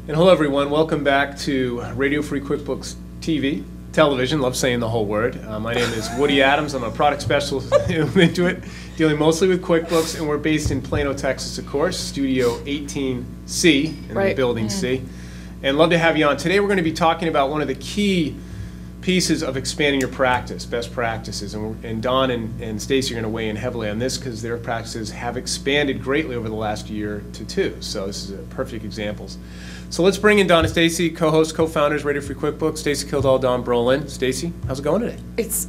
Hello everyone, welcome back to Radio Free QuickBooks TV, television, love saying the whole word. My name is Woody Adams, I'm a product specialist in Intuit, dealing mostly with QuickBooks, and we're based in Plano, Texas, of course, Studio 18C in the Building C. And love to have you on. Today we're going to be talking about one of the key pieces of expanding your practice, best practices, and Don and Stacy are going to weigh in heavily on this because their practices have expanded greatly over the last year to two, so this is a perfect examples. So let's bring in Don and Stacy, co-hosts, co-founders, Radio Free QuickBooks. Stacy Kildal, Don Brolin. Stacy, how's it going today? It's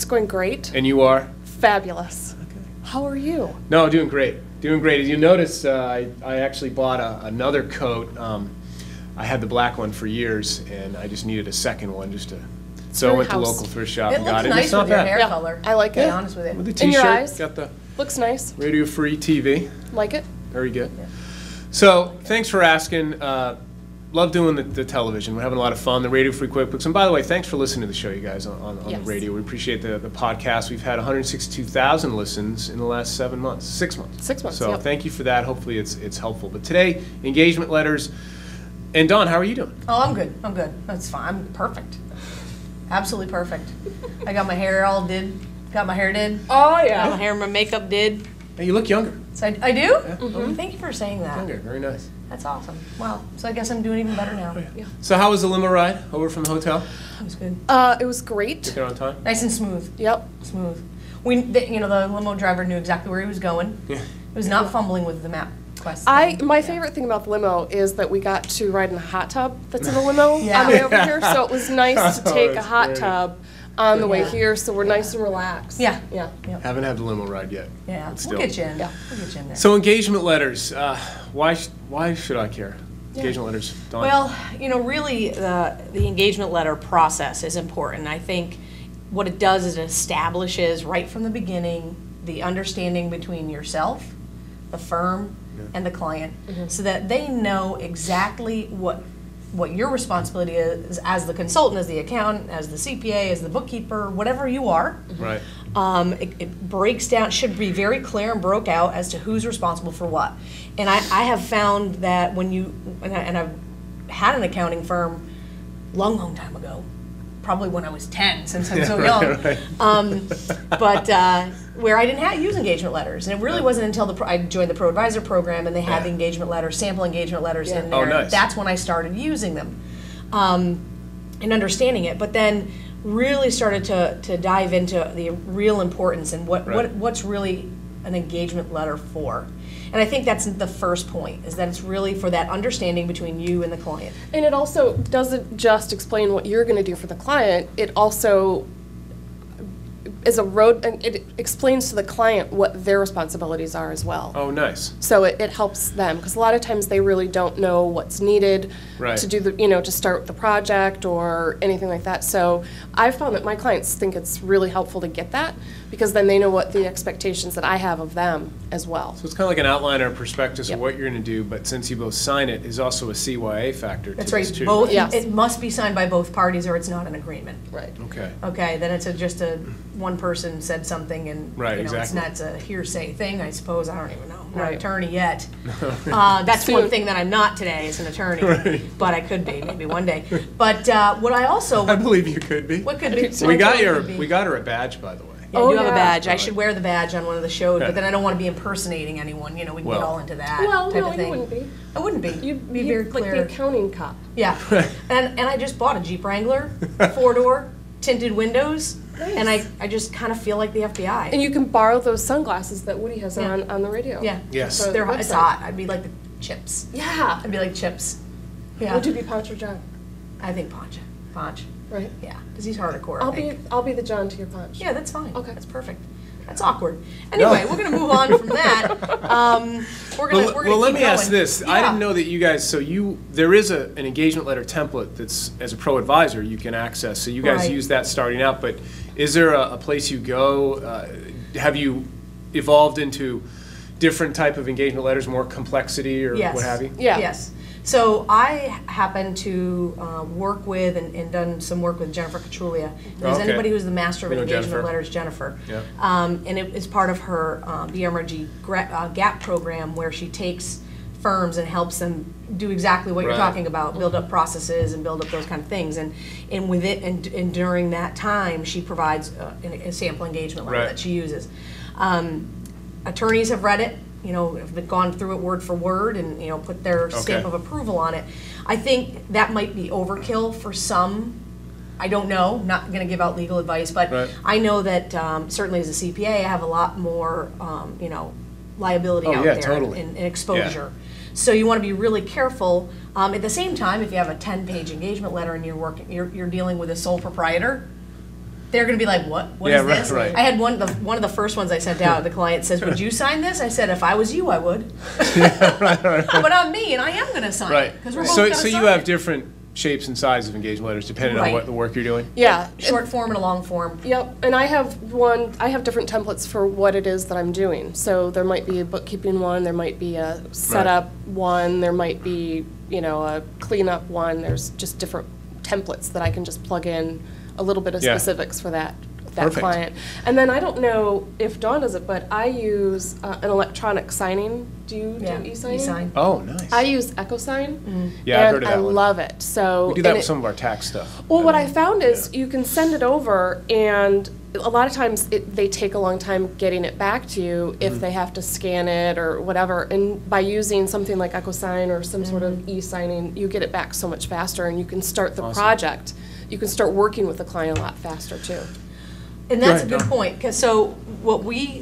going great. And you are? Fabulous. Okay. How are you? No, doing great. Doing great. As you notice, I actually bought another coat. I had the black one for years, and I just needed a second one just to. So I went to local thrift shop and got it. Nice it's not with your bad. hair color. I like it. To be honest with you. With the In your t-shirt, eyes. got the Looks nice. Radio Free TV. Like it? Very good. Yeah. So thanks for asking. Love doing the television. We're having a lot of fun. The Radio Free QuickBooks. And by the way, thanks for listening to the show, you guys, on Yes. the radio. We appreciate the podcast. We've had 162,000 listens in the last 6 months. 6 months. So yep. thank you for that. Hopefully it's helpful. But today, engagement letters. And Don, how are you doing? Oh, I'm good. I'm good. That's fine. I'm perfect. Absolutely perfect. I got my hair all did. Got my hair did. Oh Got my hair and my makeup did. Hey, you look younger. So I do? Yeah. Oh, thank you for saying that. Younger. Very nice. That's awesome. Wow. So I guess I'm doing even better now. Yeah. So how was the limo ride over from the hotel? It was good. It was great. Get there on time? Nice and smooth. Yep. Smooth. The limo driver knew exactly where he was going. Yeah. It was not fumbling with the map quest. My favorite thing about the limo is that we got to ride in the hot tub that's in the limo Yeah. on the way over here. So it was nice to take a that's hot great. tub on the way Yeah. here, so we're nice and relaxed. Yeah. Yeah. Haven't had the limo ride yet. Yeah. But We'll get you in. Yeah. We'll get you in there. So engagement letters. Why should I care? Engagement letters. Dawn? Well, really the engagement letter process is important. I think what it does is it establishes right from the beginning the understanding between yourself, the firm, and the client, so that they know exactly what your responsibility is as the consultant, as the accountant, as the CPA, as the bookkeeper, whatever you are. Right. It breaks down, should be very clear and broke out as to who's responsible for what. And I have found that and I've had an accounting firm long time ago, probably when I was 10, since I'm so young, right. where I didn't use engagement letters. And it really wasn't until I joined the Pro Advisor program and they had the engagement letters, sample engagement letters in there. Oh, nice. That's when I started using them and understanding it. But then really started to dive into the real importance and what's really an engagement letter for. And I think that's the first point, is that it's really for that understanding between you and the client. And it also doesn't just explain what you're going to do for the client, it also is it explains to the client what their responsibilities are as well. Oh, nice. So it helps them, because a lot of times they really don't know what's needed to do to start the project or anything like that. So I've found that my clients think it's really helpful to get that, because then they know what the expectations that I have of them as well. So it's kind of like an outline or prospectus of what you're going to do, but since you both sign it, is also a CYA factor. That's to right. this too. Both. Yes. It must be signed by both parties, or it's not an agreement. Right. Okay. Okay. Then it's just one person said something, and exactly. it's a hearsay thing, I suppose. I don't even know. I'm not Right. an attorney yet. That's Soon. one thing that I'm not today, as an attorney. Right. But I could be, maybe one day. But what I also I believe you could be. what could be We got what her a badge, by the way. Yeah, Oh, I do have a yeah. badge. I should wear the badge on one of the shows, Yeah. but then I don't want to be impersonating anyone. We can get all into that Well, type no, of thing. you wouldn't be. I wouldn't be. You'd be very clear. like the accounting cop. Yeah, and I just bought a Jeep Wrangler, 4-door, tinted windows, Nice. and I just kind of feel like the FBI. And you can borrow those sunglasses that Woody has on the radio. Yeah, Yes. So it's website. hot. I'd be like the Chips. Yeah. I'd be like Chips. Yeah. Would you be Ponch or John? I think Ponch. Right. Yeah, because he's hardcore. I'll be the John to your Ponch. Yeah, that's fine. Okay. That's perfect. That's awkward. Anyway, we're going to move on from that. We're going to well, let me going. ask this. Yeah. I didn't know that you guys, there is an engagement letter template that's, as a pro advisor, you can access. So you guys Right. use that starting out, but is there a place you go? Have you evolved into different type of engagement letters, more complexity or Yes. what have you? Yeah. Yes. So I happen to work with and done some work with Jennifer Catrulia. There's Okay. anybody who's the master of We know engagement Jennifer. letters, Jennifer. Yeah. And it is part of her BMRG GAP program where she takes firms and helps them do exactly what you're Right. talking about, build up processes and build up those kind of things. And with it, and during that time, she provides a sample engagement letter Right. that she uses. Attorneys have read it, you know, have gone through it word for word and, you know, put their stamp of approval on it. I think that might be overkill for some. I don't know, not going to give out legal advice, but Right. I know that certainly as a CPA, I have a lot more, you know, liability out yeah, there totally. and exposure. So you want to be really careful. At the same time, if you have a 10-page engagement letter and you're dealing with a sole proprietor, they're going to be like, what? What Yeah, is right, this? right. I had one of the first ones I sent out. The client says, "Would you sign this?" I said, "If I was you, I would." But I'm me, and I am going to sign Right. it because we're both So, going to so sign you have it. different shapes and sizes of engagement letters depending on Right. what the work you're doing? Yeah. Short form and a long form. Yep, and I have different templates for what it is that I'm doing. So there might be a bookkeeping one, there might be a setup one, there might be, you know, a cleanup one. There's just different templates that I can just plug in a little bit of Yeah. specifics for that Perfect. client. And then I don't know if Dawn does it, but I use an electronic signing. Do you do e-signing? E-sign. Oh, nice. I use EchoSign, Yeah, I've and heard of I that one. love it. So We do that and with some of our tax stuff. well, what I found is you can send it over, and a lot of times they take a long time getting it back to you if they have to scan it or whatever. And by using something like EchoSign or some sort of e-signing, you get it back so much faster, and you can start the project. You can start working with the client a lot faster too. And that's a Go ahead, good Dawn. point, because so what we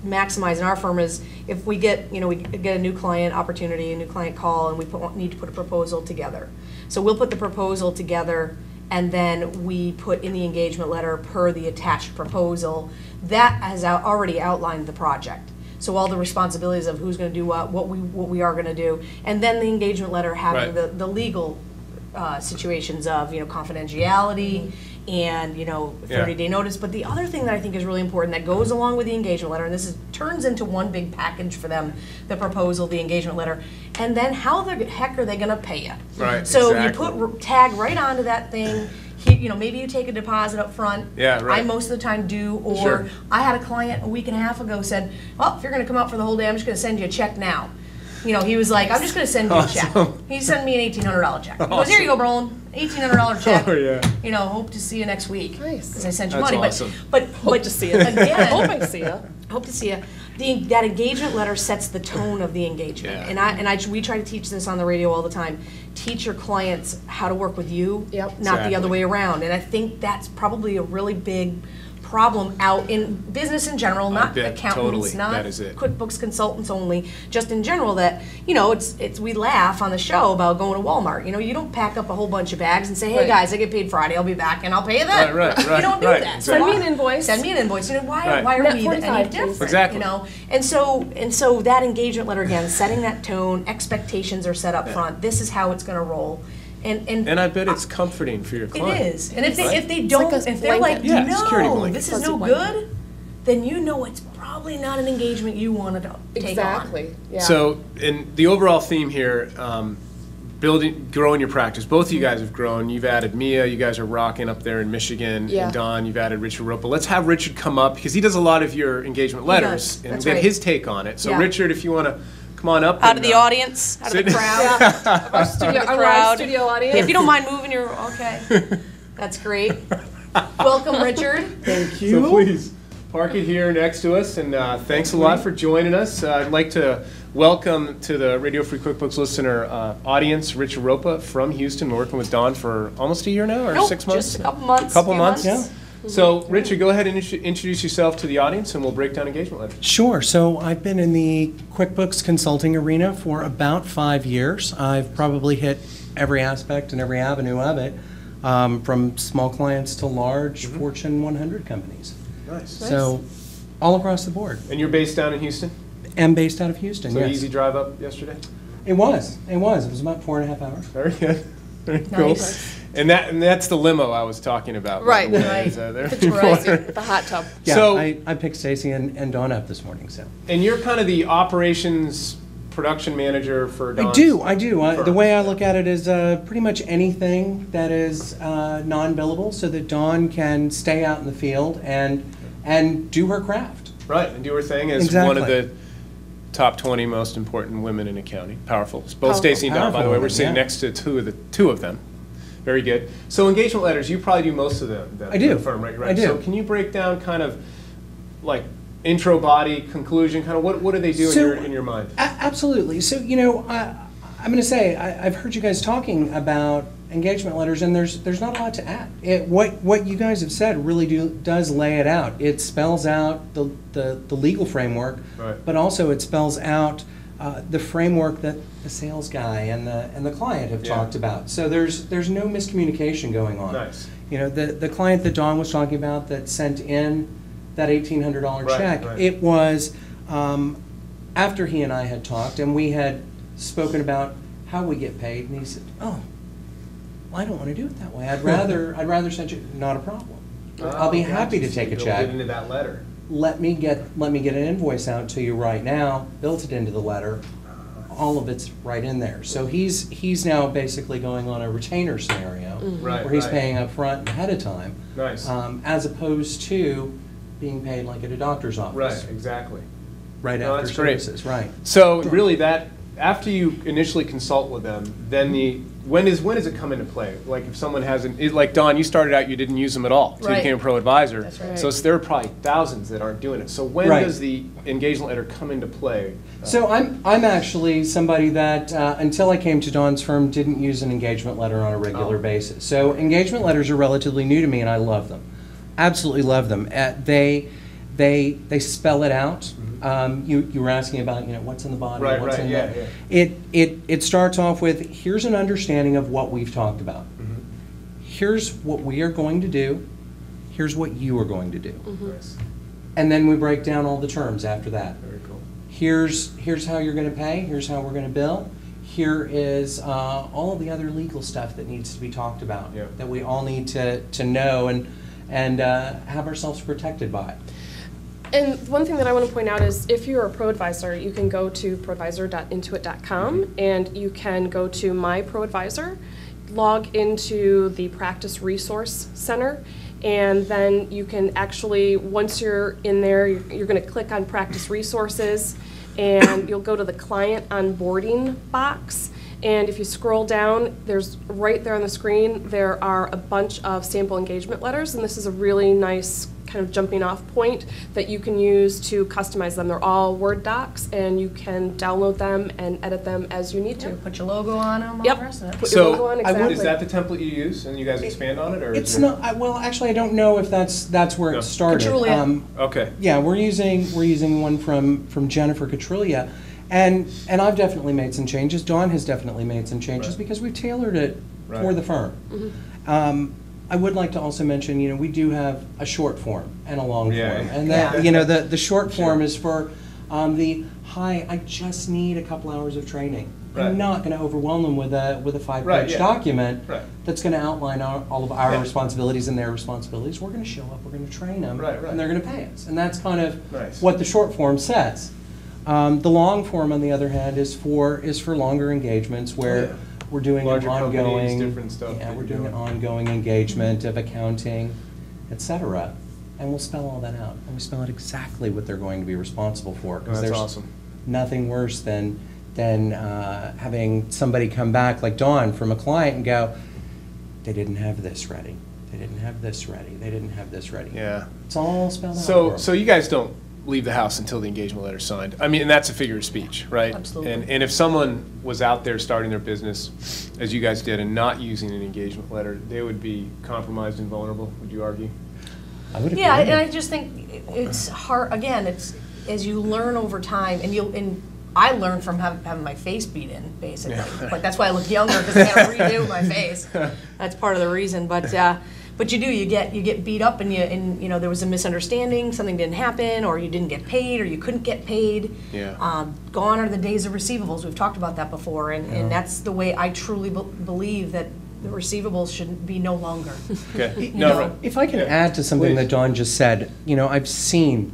maximize in our firm is if we get a new client opportunity, a new client call, and we need to put a proposal together. So we'll put the proposal together, and then we put in the engagement letter per the attached proposal. That has already outlined the project. So all the responsibilities of who's going to do what we are going to do, and then the engagement letter having Right. the legal situations of confidentiality and 30-day notice. But the other thing that I think is really important that goes along with the engagement letter, and this turns into one big package for them: the proposal, the engagement letter, and then how the heck are they going to pay you? Right, So exactly. you put tag right onto that thing. Maybe you take a deposit up front. Yeah, right. I most of the time do. Or Sure. I had a client a week and a half ago said, "Well, if you're going to come out for the whole day, I'm just going to send you a check now." He was like, "I'm just going to send you a check." He sent me an $1,800 check. He goes, "Here you go, Brolin, $1,800 check. Oh, yeah. Hope to see you next week." Nice. Because I sent you That's money. awesome. But Hope to see you. Again, Hope I see you. hope to see you. That engagement letter sets the tone of the engagement, Yeah. we try to teach this on the radio all the time. Teach your clients how to work with you, Yep. not Exactly. the other way around. And I think that's probably a really big problem out in business in general, not bet, accountants, totally. not That is it. QuickBooks consultants only, just in general that, it's we laugh on the show about going to Walmart. You don't pack up a whole bunch of bags and say, "Hey Right. guys, I get paid Friday, I'll be back and I'll pay you then." Right, You don't do right, that. exactly. Send me an invoice. Send me an invoice. Why Right. are Net we 45, any please. different? Exactly. And so that engagement letter, again, setting that tone, expectations are set up front. This is how it's going to roll. And I bet it's comforting for your It client. is. And if they Right? if they don't, like a if they're like, blanket. Yeah, security "No, blanket. this is Fuzzy no blanket. good," then it's probably not an engagement you want to take Exactly. on. Yeah. So, in the overall theme here, growing your practice. Both of you guys have grown. You've added Mia. You guys are rocking up there in Michigan. Yeah. And Don, you've added Richard Roppa. Let's have Richard come up because he does a lot of your engagement letters does. and That's get right. his take on it. So, Yeah. Richard, if you want to come on up. Out and, of the audience, out of sit- the crowd. Our studio, The our crowd. live studio audience. If you don't mind moving your, okay. That's great. Welcome, Richard. Thank you. So please park it here next to us, and thanks a lot for joining us. I'd like to welcome to the Radio Free QuickBooks listener audience Richard Roppa from Houston, working with Don for almost a year now, or Nope, 6 months? just a couple months. Couple few months. months. So, Richard, go ahead and introduce yourself to the audience, and we'll break down engagement letters. Sure. So I've been in the QuickBooks consulting arena for about 5 years. I've probably hit every aspect and every avenue of it, from small clients to large Fortune 100 companies. Nice. So all across the board. And you're based down in Houston? I'm based out of Houston, So yes. easy drive up yesterday? It was. It was about 4.5 hours. Very good. Very Nice. cool. And that's the limo I was talking about. Right, by the way. right. So there The before. Terrazzi, the hot tub. Yeah, So- I picked Stacy and Dawn up this morning. So And you're kind of the operations production manager for Dawn's I do. firm. The way I look at it is pretty much anything that is non-billable, so that Dawn can stay out in the field and do her craft. Right, and do her thing as Exactly. one of the top 20 most important women in accounting. Powerful. Both Powerful. Stacy and Dawn, by the Powerful way, we're women, sitting yeah. next to two of them. Very good. So engagement letters, you probably do most of them. I do. The firm, right? I do. So can you break down kind of like intro, body, conclusion, kind of what do they do So- in your mind? Absolutely. So, I'm going to say, I've heard you guys talking about engagement letters, and there's not a lot to add. What you guys have said really does lay it out. It spells out the legal framework, Right. but also it spells out the framework that the sales guy and the client have Yeah. talked about. So there's no miscommunication going on. Nice. The client that Dawn was talking about that sent in that $1,800 Right, check, right. it was after he and I had talked, and we had spoken about how we get paid, and he said, "Oh, well, I don't want to do it that way. I'd rather send you." Not a problem. I'll be happy to take a check. Build it into that letter. Let me get an invoice out to you right now. Built it into the letter. All of it's right in there. So he's now basically going on a retainer scenario Right, where he's right. paying up front and ahead of time, Nice. as opposed to being paid like at a doctor's office. Right, exactly. Right No, after that's great. services. Right. So really that, after you initially consult with them, then when does it come into play? Like if someone hasn't, like Dawn, you started out, you didn't use them at all, so you Right. became a pro advisor. That's right. So there are probably thousands that aren't doing it. So when Right. does the engagement letter come into play? So I'm actually somebody that, until I came to Dawn's firm, didn't use an engagement letter on a regular Oh. basis. So engagement letters are relatively new to me, and I love them. Absolutely love them. They spell it out. You were asking about what's in the body, Right, what's right, in yeah, the. It starts off with, here's an understanding of what we've talked about. Mm-hmm. Here's what we are going to do. Here's what you are going to do. Nice. And then we break down all the terms after that. Very cool. Here's how you're going to pay, here's how we're going to bill, here is all of the other legal stuff that needs to be talked about, Yeah. that we all need to know and have ourselves protected by. And one thing that I want to point out is if you're a pro advisor, you can go to proadvisor.intuit.com and you can go to My Pro Advisor, log into the Practice Resource Center, and then you can actually, once you're in there, you're going to click on Practice Resources, and you'll go to the Client Onboarding box. And if you scroll down, there's right there on the screen, there are a bunch of sample engagement letters, and this is a really nice kind of jumping off point that you can use to customize them. They're all Word docs, and you can download them and edit them as you need to. Put your logo on them, all Yep. the rest of it. Put your logo So on, exactly. is that the template you use and you guys expand on it? Or It's is there- not, well, actually, I don't know if that's where No. it started. Catrulia. Okay. Yeah, we're using one from Jennifer Catrulia, and I've definitely made some changes. Dawn has definitely made some changes Right. because we've tailored it for Right. the firm. I would like to also mention, we do have a short form and a long Yeah. form, and that the short Sure. form is for hi, I just need a couple hours of training. Right. I'm not going to overwhelm them with a 5-page Right, yeah. document Right. that's going to outline all of our Yeah. responsibilities and their responsibilities. We're going to show up, we're going to train them, Right, right. and they're going to pay us. And that's kind of Nice. what the short form says. The long form, on the other hand, is for longer engagements where Yeah. we're doing Larger an companies, ongoing, different stuff yeah, that we're you're doing an doing. ongoing engagement of accounting, etc. And we'll spell all that out, and we spell out exactly what they're going to be responsible for. 'Cause That's there's awesome. nothing worse than having somebody come back like Dawn from a client and go, they didn't have this ready, they didn't have this ready, they didn't have this ready. Yeah. It's all spelled out. for So 'em. so you guys don't leave the house until the engagement letter's signed. I mean, and that's a figure of speech, right? Absolutely. And if someone was out there starting their business, as you guys did, and not using an engagement letter, they would be compromised and vulnerable, would you argue? I would agree. Yeah, and I just think it's hard, again, it's as you learn over time, and I learned from having my face beat in, basically. Yeah. Like, that's why I look younger, because I had to redo my face. That's part of the reason. But you get beat up, and you know there was a misunderstanding, something didn't happen, or you didn't get paid, or you couldn't get paid. Yeah. Gone are the days of receivables. We've talked about that before, and that's the way I truly believe that the receivables should be no longer. Okay. You know? If I can add to something that Dawn just said, you know, I've seen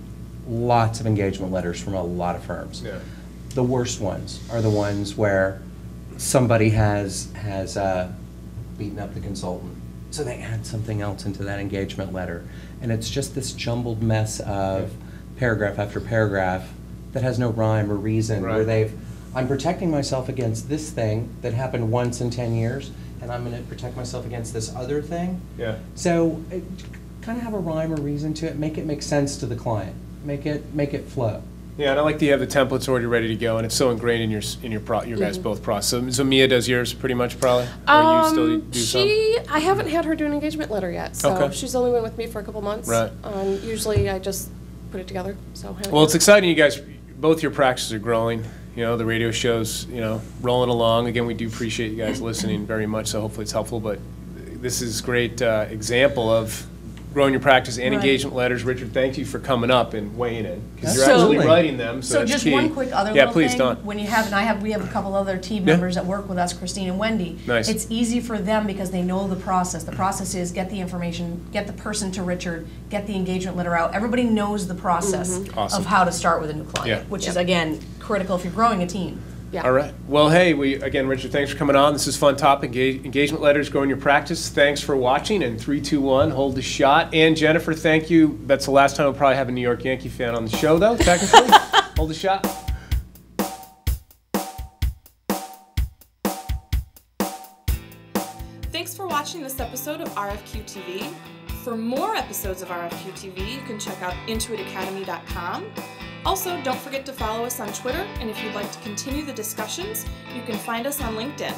lots of engagement letters from a lot of firms. Yeah. The worst ones are the ones where somebody has beaten up the consultant. So they add something else into that engagement letter. And it's just this jumbled mess of paragraph after paragraph that has no rhyme or reason, where I'm protecting myself against this thing that happened once in 10 years, and I'm going to protect myself against this other thing. Yeah. So kind of have a rhyme or reason to it. Make it make sense to the client. Make it flow. Yeah, and I like that you have the templates already ready to go, and it's so ingrained in your guys' both process. So Mia does yours pretty much, probably, or you still do some? I haven't had her do an engagement letter yet, so Okay. she's only been with me for a couple months. Right. Usually I just put it together. So Well, it's exciting. You guys, both your practices are growing. You know, the radio show's rolling along. Again, we do appreciate you guys listening very much. So hopefully it's helpful. But this is a great example of growing your practice and engagement letters. Richard, thank you for coming up and weighing in, because you're actually writing them. So that's just key. one quick other little please, thing. Don. When you have, we have a couple other team members that work with us, Christine and Wendy. Nice. It's easy for them because they know the process. The process is get the information, get the person to Richard, get the engagement letter out. Everybody knows the process Awesome. of how to start with a new client, which is, again, critical if you're growing a team. Yeah. All right. Well, hey, again, Richard, thanks for coming on. This is a fun topic, engagement letters, growing your practice. Thanks for watching. And 3, 2, 1, hold the shot. And Jennifer, thank you. That's the last time we'll probably have a New York Yankee fan on the show, though, technically. Hold the shot. Thanks for watching this episode of RFQ-TV. For more episodes of RFQ-TV, you can check out intuitacademy.com. Also, don't forget to follow us on Twitter, and if you'd like to continue the discussions, you can find us on LinkedIn.